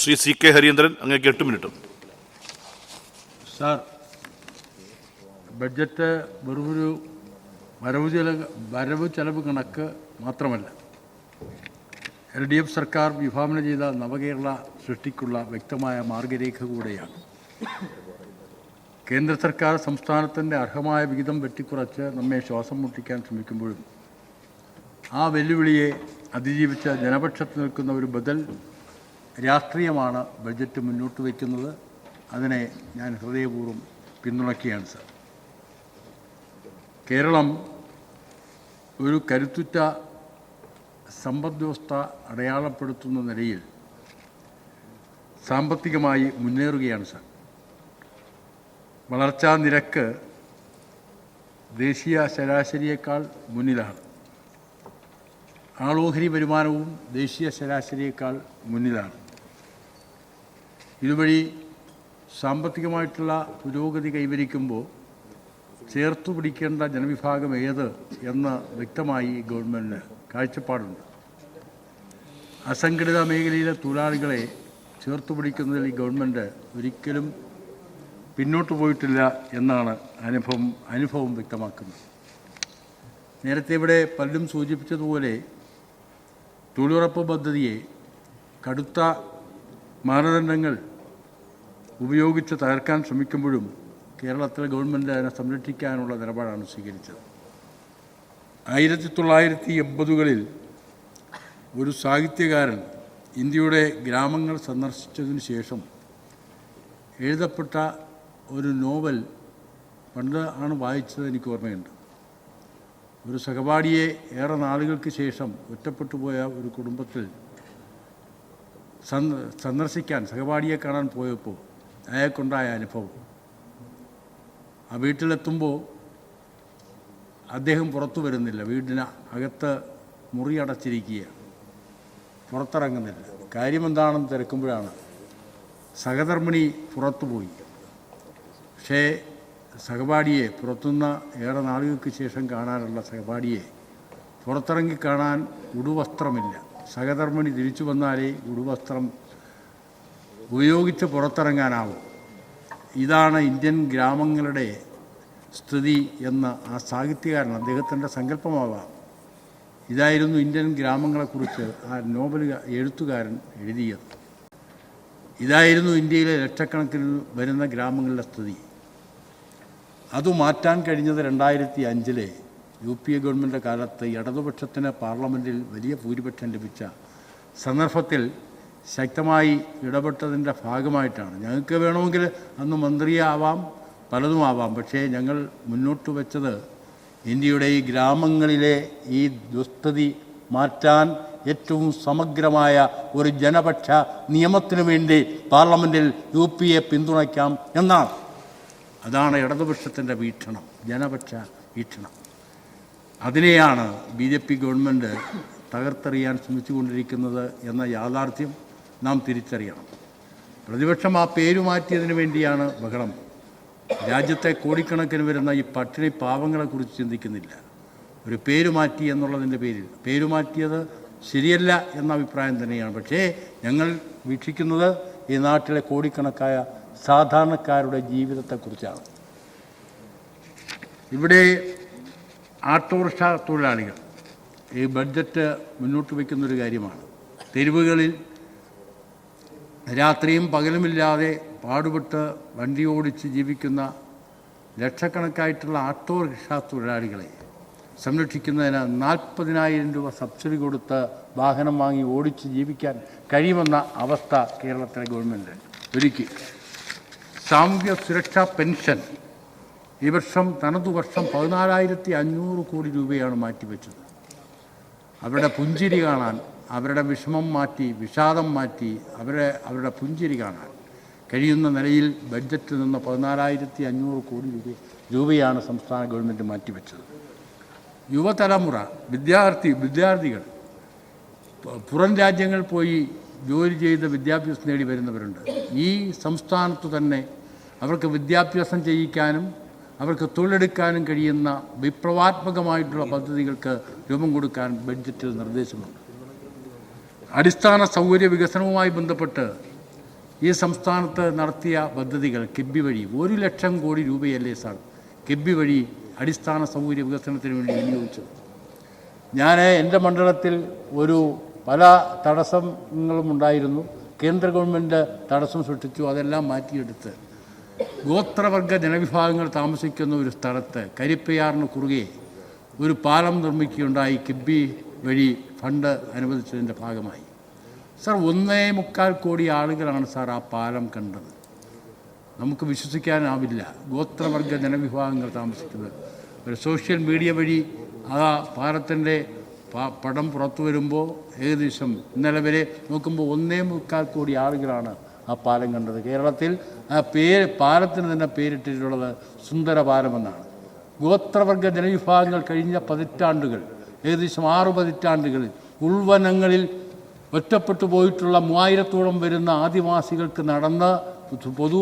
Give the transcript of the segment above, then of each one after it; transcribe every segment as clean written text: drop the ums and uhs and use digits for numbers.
Shri C K Harindran, അങ്ങേക്ക് 8 minute. Sir, budget വെറുമൊരു വരവ് ചെലവ് കണക്ക് മാത്രമല്ല, LDF സർക്കാർ വിഭാവന ചെയ്ത നവകേരള സൃഷ്ടിക്കുള്ള വ്യക്തമായ മാർഗരേഖ കൂടെയാണ്. കേന്ദ്ര സർക്കാർ സംസ്ഥാനത്തിൻ്റെ അർഹമായ വിഹിതം വെട്ടിക്കുറച്ച് നമ്മെ ശ്വാസം മുട്ടിക്കാൻ ശ്രമിക്കുമ്പോഴും ആ വെല്ലുവിളിയെ അതിജീവിച്ച് ജനപക്ഷത്ത് നിൽക്കുന്ന ഒരു ബദൽ രാഷ്ട്രീയമാണ് ബഡ്ജറ്റ് മുന്നോട്ട് വയ്ക്കുന്നത്. അതിനെ ഞാൻ ഹൃദയപൂർവ്വം പിന്തുണയ്ക്കുകയാണ് സാർ. കേരളം ഒരു കരുത്തുറ്റ സമ്പദ്വ്യവസ്ഥ അടയാളപ്പെടുത്തുന്ന നിലയിൽ സാമ്പത്തികമായി മുന്നേറുകയാണ് സാർ. വളർച്ചാ നിരക്ക് ദേശീയ ശരാശരിയേക്കാൾ മുന്നിലാണ്. ആളോഹരി വരുമാനവും ദേശീയ ശരാശരിയേക്കാൾ മുന്നിലാണ്. ഇതുവഴി സാമ്പത്തികമായിട്ടുള്ള പുരോഗതി കൈവരിക്കുമ്പോൾ ചേർത്തു പിടിക്കേണ്ട ജനവിഭാഗം ഏത് എന്ന് വ്യക്തമായി ഗവൺമെൻറ്റിന് കാഴ്ചപ്പാടുണ്ട്. അസംഘടിത മേഖലയിലെ തൊഴിലാളികളെ ചേർത്തു പിടിക്കുന്നതിൽ ഈ ഗവൺമെൻറ് ഒരിക്കലും പിന്നോട്ട് പോയിട്ടില്ല എന്നാണ് അനുഭവം വ്യക്തമാക്കുന്നത്. നേരത്തെ ഇവിടെ പലരും സൂചിപ്പിച്ചതുപോലെ തൊഴിലുറപ്പ് പദ്ധതിയെ കടുത്ത മാനദണ്ഡങ്ങൾ ഉപയോഗിച്ച് തകർക്കാൻ ശ്രമിക്കുമ്പോഴും കേരളത്തിലെ ഗവൺമെൻറ് അതിനെ സംരക്ഷിക്കാനുള്ള നിലപാടാണ് സ്വീകരിച്ചത്. 1980കളിൽ ഒരു സാഹിത്യകാരൻ ഇന്ത്യയുടെ ഗ്രാമങ്ങൾ സന്ദർശിച്ചതിന് ശേഷം എഴുതപ്പെട്ട ഒരു നോവൽ പണ്ട് ആണ് വായിച്ചത്, എനിക്ക് ഓർമ്മയുണ്ട്. ഒരു സഹപാഠിയെ ഏറെ നാളുകൾക്ക് ശേഷം ഒറ്റപ്പെട്ടു പോയ ഒരു കുടുംബത്തിൽ സന്ദർശിക്കാൻ സഹപാഠിയെ കാണാൻ പോയപ്പോൾ അയാൾക്കുണ്ടായ അനുഭവം. ആ വീട്ടിലെത്തുമ്പോൾ അദ്ദേഹം പുറത്തു വരുന്നില്ല, വീടിന് അകത്ത് മുറി അടച്ചിരിക്കുകയാണ്, പുറത്തിറങ്ങുന്നില്ല. കാര്യമെന്താണെന്ന് തിരക്കുമ്പോഴാണ് സഹധർമ്മിണി പുറത്തുപോയി. പക്ഷേ സഹപാഠിയെ പുറത്തുനിന്ന് ഏറെ നാളുകൾക്ക് ശേഷം കാണാനുള്ള സഹപാഠിയെ പുറത്തിറങ്ങി കാണാൻ ഉടുവസ്ത്രമില്ല. സഹധർമ്മിണി തിരിച്ചു വന്നാലേ ഉടുവസ്ത്രം ഉപയോഗിച്ച് പുറത്തിറങ്ങാനാവും. ഇതാണ് ഇന്ത്യൻ ഗ്രാമങ്ങളുടെ സ്ഥിതി എന്ന് ആ സാഹിത്യകാരൻ, അദ്ദേഹത്തിൻ്റെ സങ്കല്പമാവാം, ഇതായിരുന്നു ഇന്ത്യൻ ഗ്രാമങ്ങളെക്കുറിച്ച് ആ നോവൽ എഴുത്തുകാരൻ എഴുതിയത്. ഇതായിരുന്നു ഇന്ത്യയിലെ ലക്ഷക്കണക്കിന് വരുന്ന ഗ്രാമങ്ങളുടെ സ്ഥിതി. അത് മാറ്റാൻ കഴിഞ്ഞത് 2005 UPA ഗവൺമെൻറ് കാലത്ത് ഇടതുപക്ഷത്തിന് പാർലമെൻറ്റിൽ വലിയ ഭൂരിപക്ഷം ലഭിച്ച സന്ദർഭത്തിൽ ശക്തമായി ഇടപെട്ടതിൻ്റെ ഭാഗമായിട്ടാണ്. ഞങ്ങൾക്ക് വേണമെങ്കിൽ അന്ന് മന്ത്രിയാവാം, പലതുമാവാം, പക്ഷേ ഞങ്ങൾ മുന്നോട്ട് വെച്ചത് ഇന്ത്യയുടെ ഈ ഗ്രാമങ്ങളിലെ ഈ ദുസ്ഥിതി മാറ്റാൻ ഏറ്റവും സമഗ്രമായ ഒരു ജനപക്ഷ നിയമത്തിനു വേണ്ടി പാർലമെൻറ്റിൽ UPA പിന്തുണയ്ക്കാം എന്നാണ്. അതാണ് ഇടതുപക്ഷത്തിൻ്റെ വീക്ഷണം, ജനപക്ഷ വീക്ഷണം. അതിനെയാണ് BJP ഗവൺമെൻറ് തകർത്തെറിയാൻ ശ്രമിച്ചുകൊണ്ടിരിക്കുന്നത് എന്ന യാഥാർത്ഥ്യം നാം തിരിച്ചറിയണം. പ്രതിപക്ഷം ആ പേര് മാറ്റിയതിന് വേണ്ടിയാണ് ബഹളം. രാജ്യത്തെ കോടിക്കണക്കിന് വരുന്ന ഈ പട്ടിണി പാവങ്ങളെക്കുറിച്ച് ചിന്തിക്കുന്നില്ല. ഒരു പേര് മാറ്റി എന്നുള്ളതിൻ്റെ പേരിൽ പേര് മാറ്റിയത് ശരിയല്ല എന്ന അഭിപ്രായം തന്നെയാണ്. പക്ഷേ ഞങ്ങൾ വീക്ഷിക്കുന്നത് ഈ നാട്ടിലെ കോടിക്കണക്കായ സാധാരണക്കാരുടെ ജീവിതത്തെക്കുറിച്ചാണ്. ഇവിടെ ഓട്ടോറിക്ഷ തൊഴിലാളികൾ ഈ ബഡ്ജറ്റ് മുന്നോട്ട് വയ്ക്കുന്നൊരു കാര്യമാണ്. തെരുവുകളിൽ രാത്രിയും പകലുമില്ലാതെ പാടുപെട്ട് വണ്ടി ഓടിച്ച് ജീവിക്കുന്ന ലക്ഷക്കണക്കായിട്ടുള്ള ഓട്ടോറിക്ഷ തൊഴിലാളികളെ സംരക്ഷിക്കുന്നതിന് 40,000 രൂപ സബ്സിഡി കൊടുത്ത് വാഹനം വാങ്ങി ഓടിച്ച് ജീവിക്കാൻ കഴിയുമെന്ന അവസ്ഥ കേരളത്തിലെ ഗവൺമെൻറ് ഒരുക്കി. സാമൂഹ്യ സുരക്ഷാ പെൻഷൻ ഈ വർഷം തനതു വർഷം 14,500 കോടി രൂപയാണ് മാറ്റിവെച്ചത്. അവരുടെ പുഞ്ചിരി കാണാൻ, അവരുടെ വിഷമം മാറ്റി, വിഷാദം മാറ്റി, അവരുടെ പുഞ്ചിരി കാണാൻ കഴിയുന്ന നിലയിൽ ബഡ്ജറ്റിൽ നിന്ന് 14,500 കോടി രൂപയാണ് സംസ്ഥാന ഗവൺമെൻറ് മാറ്റിവെച്ചത്. യുവതലമുറ, വിദ്യാർത്ഥികൾ പുറം രാജ്യങ്ങളിൽ പോയി ജോലി ചെയ്ത് വിദ്യാഭ്യാസം നേടി വരുന്നവരുണ്ട്. ഈ സംസ്ഥാനത്ത് തന്നെ അവർക്ക് വിദ്യാഭ്യാസം ചെയ്യിക്കാനും അവർക്ക് തൊഴിലെടുക്കാനും കഴിയുന്ന വിപ്ലവാത്മകമായിട്ടുള്ള പദ്ധതികൾക്ക് രൂപം കൊടുക്കാൻ ബഡ്ജറ്റിൽ നിർദ്ദേശമുണ്ട്. അടിസ്ഥാന സൗകര്യ വികസനവുമായി ബന്ധപ്പെട്ട് ഈ സംസ്ഥാനത്ത് നടത്തിയ പദ്ധതികൾ കിബി വഴി 1,00,000 കോടി രൂപയല്ലേ സാർ കിബി വഴി അടിസ്ഥാന സൗകര്യ വികസനത്തിന് വേണ്ടി വിനിയോഗിച്ചത്. ഞാൻ എൻ്റെ മണ്ഡലത്തിൽ പല തടസ്സങ്ങളും ഉണ്ടായിരുന്നു. കേന്ദ്ര ഗവൺമെൻറ് തടസ്സം സൃഷ്ടിച്ചു. അതെല്ലാം മാറ്റിയെടുത്ത് ഗോത്രവർഗ ജനവിഭാഗങ്ങൾ താമസിക്കുന്ന ഒരു സ്ഥലത്ത് കരിപ്പയാറിന് കുറുകെ ഒരു പാലം നിർമ്മിക്കുകയുണ്ടായി. കിബി വഴി ഫണ്ട് അനുവദിച്ചതിൻ്റെ ഭാഗമായി. സാർ 1.25 കോടി ആളുകളാണ് സാർ ആ പാലം കണ്ടത്. നമുക്ക് വിശ്വസിക്കാനാവില്ല. ഗോത്രവർഗ ജനവിഭാഗങ്ങൾ താമസിക്കുന്നത്. ഒരു സോഷ്യൽ മീഡിയ വഴി ആ പാലത്തിൻ്റെ പടം പുറത്തു വരുമ്പോൾ ഏകദേശം ഇന്നലെ വരെ നോക്കുമ്പോൾ 1.25 കോടി ആളുകളാണ് ആ പാലം കണ്ടത്. കേരളത്തിൽ ആ പാലത്തിന് തന്നെ പേരിട്ടിട്ടുള്ളത് സുന്ദര പാലമെന്നാണ്. ഗോത്രവർഗ ജനവിഭാഗങ്ങൾ കഴിഞ്ഞ പതിറ്റാണ്ടുകൾ, ഏകദേശം 6 പതിറ്റാണ്ടുകളിൽ ഉൾവനങ്ങളിൽ ഒറ്റപ്പെട്ടു പോയിട്ടുള്ള 3000-ഓളം വരുന്ന ആദിവാസികൾക്ക് നടന്ന് പൊതു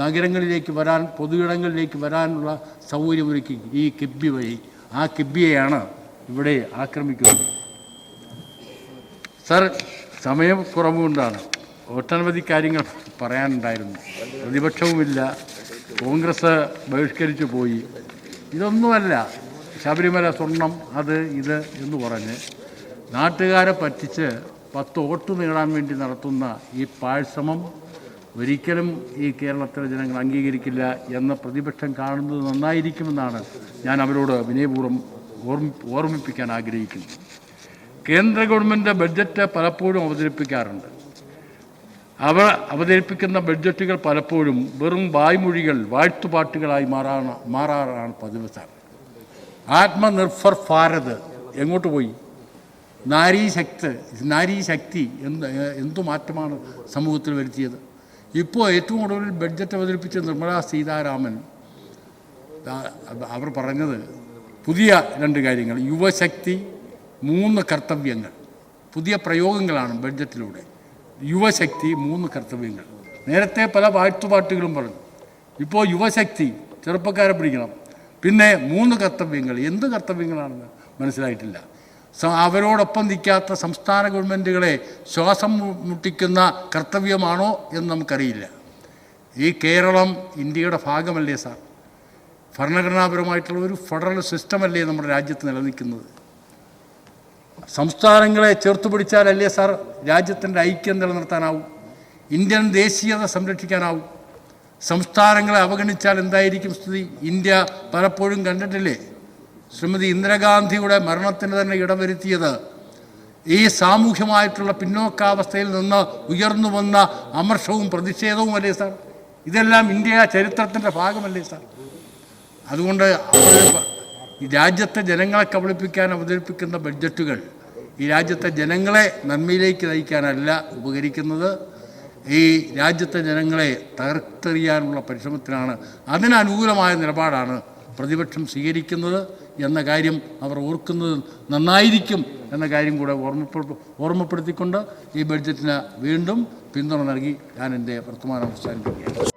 നഗരങ്ങളിലേക്ക് വരാൻ, പൊതു ഇടങ്ങളിലേക്ക് വരാനുള്ള സൗകര്യമൊരുക്കി ഈ കിബി വഴി. ആ കിബിയെയാണ് ഇവിടെ ആക്രമിക്കുന്നത്. സർ, സമയക്കുറവുകൊണ്ടാണ് ഒട്ടനവധി കാര്യങ്ങൾ പറയാനുണ്ടായിരുന്നു. പ്രതിപക്ഷവുമില്ല, കോൺഗ്രസ് ബഹിഷ്കരിച്ചു പോയി. ഇതൊന്നുമല്ല, ശബരിമല സ്വർണം അത് ഇത് എന്ന് പറഞ്ഞ് നാട്ടുകാരെ പറ്റിച്ച് 10 വോട്ട് നേടാൻ വേണ്ടി നടത്തുന്ന ഈ പാഴ്ശ്രമം ഒരിക്കലും ഈ കേരളത്തിലെ ജനങ്ങൾ അംഗീകരിക്കില്ല എന്ന് പ്രതിപക്ഷം കാണുന്നത് നന്നായിരിക്കുമെന്നാണ് ഞാൻ അവരോട് വിനയപൂർവ്വം ഓർമ്മിപ്പിക്കാൻ ആഗ്രഹിക്കുന്നത്. കേന്ദ്ര ഗവൺമെൻറ് ബഡ്ജറ്റ് പലപ്പോഴും അവതരിപ്പിക്കാറുണ്ട്. അവതരിപ്പിക്കുന്ന ബഡ്ജറ്റുകൾ പലപ്പോഴും വെറും വായ്മൊഴികൾ, വാഴ്ത്തുപാട്ടുകളായി മാറാറാണ് പതിവ് സാർ. ആത്മനിർഭർ ഭാരത് എങ്ങോട്ട് പോയി? നാരീശക്തി എന്തു മാറ്റമാണ് സമൂഹത്തിൽ വരുത്തിയത്? ഇപ്പോൾ ഏറ്റവും കൂടുതൽ ബഡ്ജറ്റ് അവതരിപ്പിച്ച നിർമ്മലാ സീതാരാമൻ അവർ പറഞ്ഞത് പുതിയ 2 കാര്യങ്ങൾ: യുവശക്തി, 3 കർത്തവ്യങ്ങൾ. പുതിയ പ്രയോഗങ്ങളാണ് ബഡ്ജറ്റിലൂടെ. യുവശക്തി, 3 കർത്തവ്യങ്ങൾ. നേരത്തെ പല വാഴ്ത്തുപാട്ടുകളും പറഞ്ഞു. ഇപ്പോൾ യുവശക്തി, ചെറുപ്പക്കാരെ പിടിക്കണം. പിന്നെ 3 കർത്തവ്യങ്ങൾ. എന്ത് കർത്തവ്യങ്ങളാണെന്ന് മനസ്സിലായിട്ടില്ല. അവരോടൊപ്പം നിൽക്കാത്ത സംസ്ഥാന ഗവൺമെൻറ്റുകളെ ശ്വാസം മുട്ടിക്കുന്ന കർത്തവ്യമാണോ എന്ന് നമുക്കറിയില്ല. ഈ കേരളം ഇന്ത്യയുടെ ഭാഗമല്ലേ സാർ? ഭരണഘടനാപരമായിട്ടുള്ള ഒരു ഫെഡറൽ സിസ്റ്റമല്ലേ നമ്മുടെ രാജ്യത്ത് നിലനിൽക്കുന്നത്? സംസ്ഥാനങ്ങളെ ചേർത്ത് പിടിച്ചാലല്ലേ സാർ രാജ്യത്തിൻ്റെ ഐക്യം നിലനിർത്താനാവും, ഇന്ത്യൻ ദേശീയത സംരക്ഷിക്കാനാവും. സംസ്ഥാനങ്ങളെ അവഗണിച്ചാൽ എന്തായിരിക്കും സ്ഥിതി? ഇന്ത്യ പലപ്പോഴും കണ്ടിട്ടില്ലേ, ശ്രീമതി ഇന്ദിരാഗാന്ധിയുടെ മരണത്തിന് തന്നെ ഇടവരുത്തിയത് ഈ സാമൂഹ്യമായിട്ടുള്ള പിന്നോക്കാവസ്ഥയിൽ നിന്ന് ഉയർന്നു വന്ന അമർഷവും പ്രതിഷേധവും അല്ലേ സാർ? ഇതെല്ലാം ഇന്ത്യ ചരിത്രത്തിൻ്റെ ഭാഗമല്ലേ സാർ? അതുകൊണ്ട് ഈ രാജ്യത്തെ ജനങ്ങളെ കബളിപ്പിക്കാൻ അവതരിപ്പിക്കുന്ന ബഡ്ജറ്റുകൾ ഈ രാജ്യത്തെ ജനങ്ങളെ നന്മയിലേക്ക് നയിക്കാനല്ല ഉപകരിക്കുന്നത്. ഈ രാജ്യത്തെ ജനങ്ങളെ തകർത്തെറിയാനുള്ള പരിശ്രമത്തിനാണ്, അതിനനുകൂലമായ നിലപാടാണ് പ്രതിപക്ഷം സ്വീകരിക്കുന്നത് എന്ന കാര്യം അവർ ഓർക്കുന്നത് നന്നായിരിക്കും എന്ന കാര്യം കൂടെ ഓർമ്മപ്പെടുത്തിക്കൊണ്ട് ഈ ബഡ്ജറ്റിന് വീണ്ടും പിന്തുണ നൽകി ഞാൻ എൻ്റെ വർത്തമാനം അവസാനിപ്പിക്കുകയാണ്.